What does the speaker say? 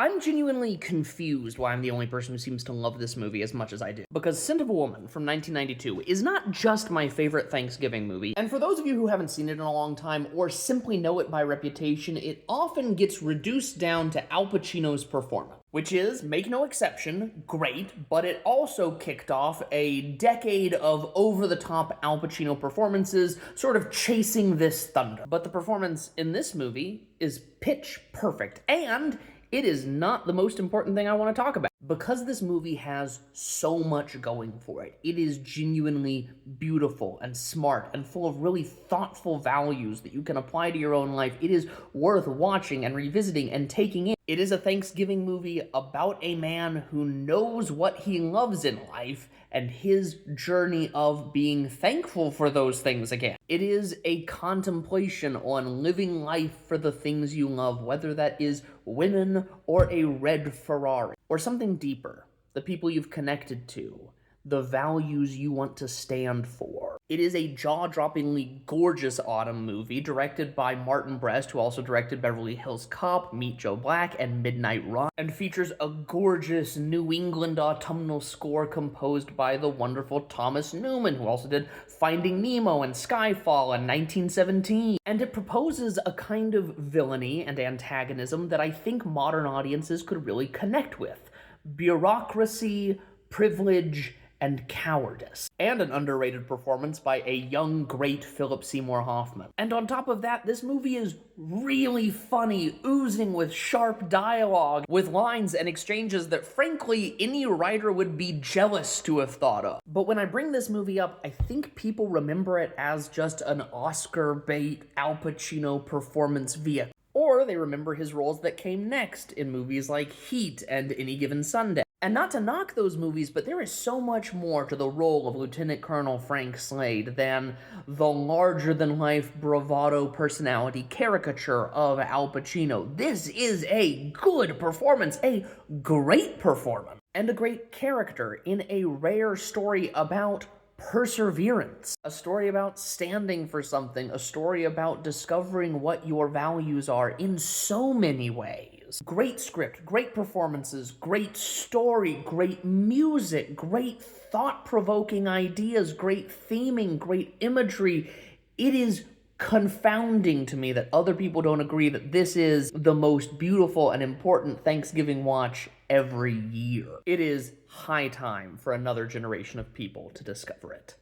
I'm genuinely confused why I'm the only person who seems to love this movie as much as I do. Because Scent of a Woman from 1992 is not just my favorite Thanksgiving movie, and for those of you who haven't seen it in a long time or simply know it by reputation, it often gets reduced down to Al Pacino's performance. Which is, make no exception, great, but it also kicked off a decade of over-the-top Al Pacino performances, sort of chasing this thunder. But the performance in this movie is pitch perfect, and it is not the most important thing I want to talk about. Because this movie has so much going for it, it is genuinely beautiful and smart and full of really thoughtful values that you can apply to your own life. It is worth watching and revisiting and taking in. It is a Thanksgiving movie about a man who knows what he loves in life and his journey of being thankful for those things again. It is a contemplation on living life for the things you love, whether that is women or a red Ferrari, or something deeper, the people you've connected to, the values you want to stand for. It is a jaw-droppingly gorgeous autumn movie directed by Martin Brest, who also directed Beverly Hills Cop, Meet Joe Black, and Midnight Run, and features a gorgeous New England autumnal score composed by the wonderful Thomas Newman, who also did Finding Nemo and Skyfall in 1917. And it proposes a kind of villainy and antagonism that I think modern audiences could really connect with. Bureaucracy, privilege, and cowardice. And an underrated performance by a young, great Philip Seymour Hoffman. And on top of that, this movie is really funny, oozing with sharp dialogue, with lines and exchanges that frankly any writer would be jealous to have thought of. But when I bring this movie up, I think people remember it as just an Oscar bait Al Pacino performance vehicle. Or they remember his roles that came next in movies like Heat and Any Given Sunday. And not to knock those movies, but there is so much more to the role of Lieutenant Colonel Frank Slade than the larger-than-life bravado personality caricature of Al Pacino. This is a good performance, a great performance, and a great character in a rare story about perseverance. A story about standing for something, a story about discovering what your values are in so many ways. Great script, great performances, great story, great music, great thought-provoking ideas, great theming, great imagery. It is confounding to me that other people don't agree that this is the most beautiful and important Thanksgiving watch every year. It is high time for another generation of people to discover it.